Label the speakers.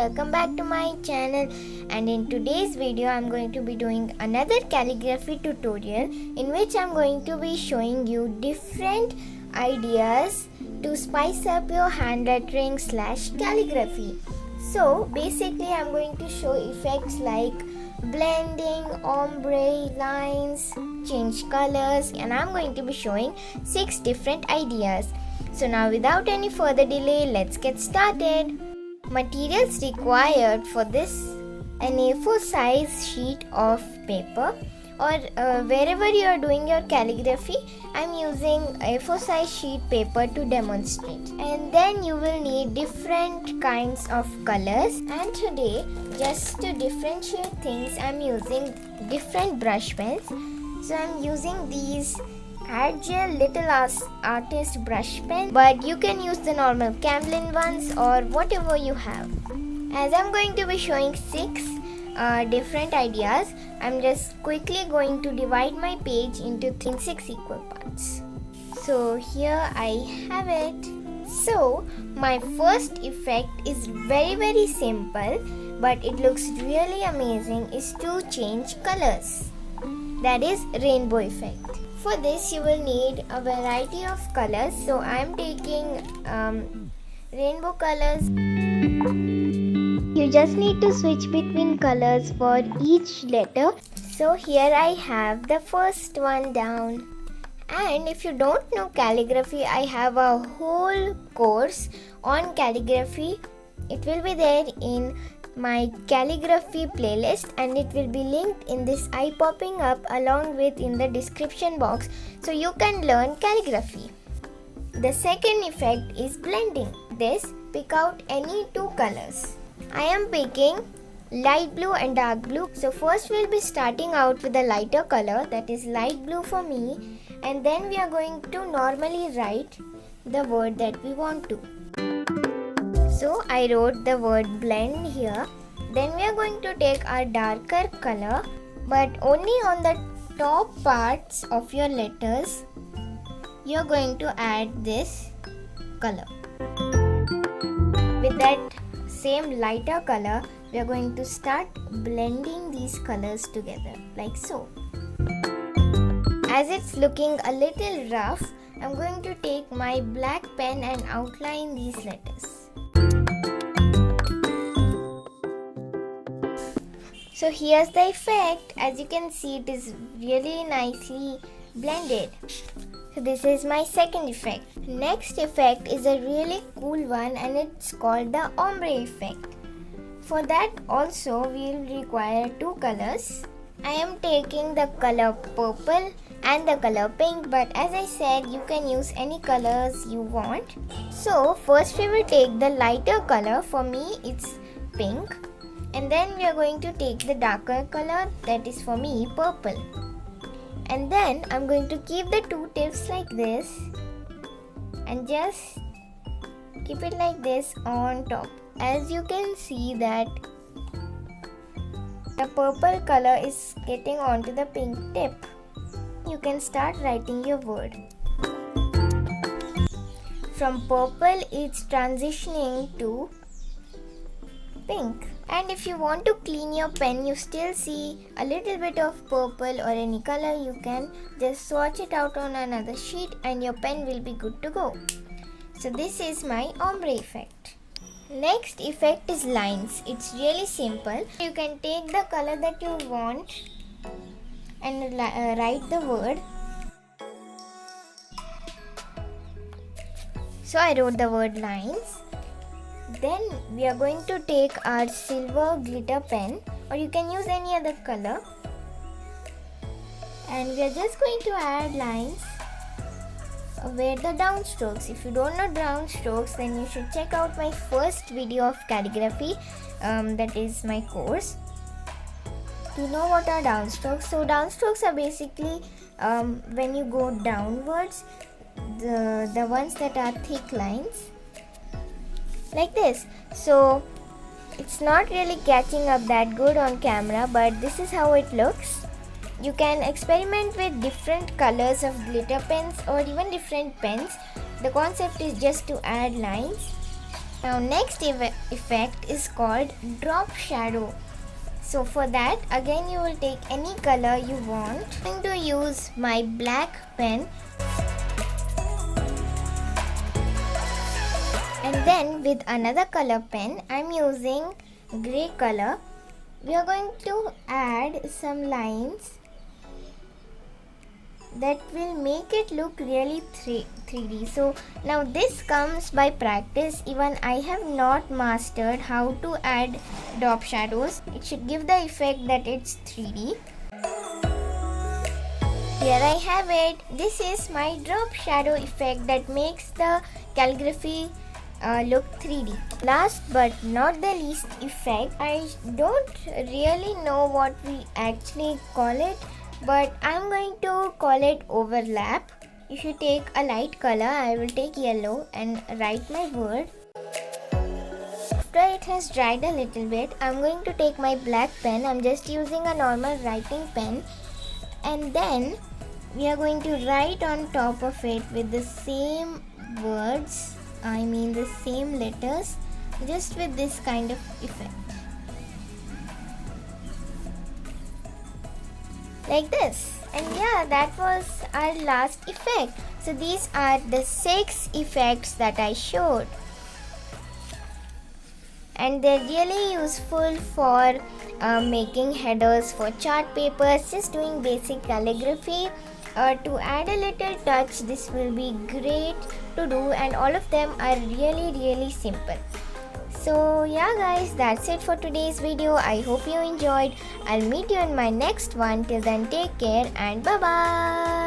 Speaker 1: welcome back to my channel, and in today's video I'm going to be doing another calligraphy tutorial in which I'm going to be showing you different ideas to spice up your handwriting / calligraphy. So basically I'm going to show effects like blending, ombre, lines, change colors, and I'm going to be showing 6 different ideas. So now without any further delay, let's get started. Materials required for this: an A4 size sheet of paper, or wherever you are doing your calligraphy, I'm using A4 size sheet paper to demonstrate. And then you will need different kinds of colors, and today just to differentiate things I'm using different brush pens. So I'm using these Agile Little Artist brush pen, but you can use the normal Camlin ones or whatever you have. As I'm going to be showing 6 different ideas, I'm just quickly going to divide my page into 6 equal parts. So here I have it. So my first effect is very simple, but it looks really amazing, is to change colors. That is rainbow effect. For this you will need a variety of colors. So I am taking rainbow colors. You just need to switch between colors for each letter. So here I have the first one down. And if you don't know calligraphy, I have a whole course on calligraphy. It will be there in my calligraphy playlist, and it will be linked in this eye popping up along with in the description box, so you can learn calligraphy. The second effect is blending. This, pick out any 2 colors. I am picking light blue and dark blue. So first we'll be starting out with a lighter color, that is light blue for me, and then we are going to normally write the word that we want to. So I wrote the word blend here. Then we are going to take our darker color, but only on the top parts of your letters you are going to add this color. With that same lighter color, we are going to start blending these colors together like so. As it's looking a little rough, I'm going to take my black pen and outline these letters. So here's the effect. As you can see, it is really nicely blended. So this is my second effect. Next effect is a really cool one, and it's called the ombre effect. For that also we will require 2 colors. I am taking the color purple and the color pink, but as I said, you can use any colors you want. So first we will take the lighter color. For me it's pink. And then we are going to take the darker color, that is for me purple. And then I'm going to keep the 2 tips like this and just keep it like this on top. As you can see that the purple color is getting onto the pink tip. You can start writing your word. From purple it's transitioning to pink. And if you want to clean your pen, you still see a little bit of purple or any color, you can just swatch it out on another sheet and your pen will be good to go. So this is my ombre effect. Next effect is lines. It's really simple. You can take the color that you want and write the word. So I wrote the word lines. Then we are going to take our silver glitter pen, or you can use any other color, and we are just going to add lines where the downstrokes. If you don't know downstrokes, then you should check out my first video of calligraphy, that is my course, to know what are downstrokes. So downstrokes are basically when you go downwards, the ones that are thick lines like this. So it's not really catching up that good on camera, but this is how it looks. You can experiment with different colors of glitter pens or even different pens. The concept is just to add lines Now next effect is called drop shadow. So for that, again you will take any color you want. I'm going to use my black pen, and then with another color pen, I'm using gray color. We are going to add some lines that will make it look really 3D. So now this comes by practice. Even I have not mastered how to add drop shadows. It should give the effect that it's 3D. Here I have it. This is my drop shadow effect that makes the calligraphy look 3D. Last but not the least effect, I don't really know what we actually call it, but I'm going to call it overlap. If you take a light color, I will take yellow and write my word. After it has dried a little bit, I'm going to take my black pen. I'm just using a normal writing pen, and then we are going to write on top of it with the same words, the same letters, just with this kind of effect. Like this. And yeah, that was our last effect. So these are the 6 effects that I showed, and they're really useful for making headers for chart papers, just doing basic calligraphy. To add a little touch, this will be great to do, and all of them are really simple. So yeah guys, that's it for today's video. I hope you enjoyed. I'll meet you in my next one. Till then, take care and bye bye.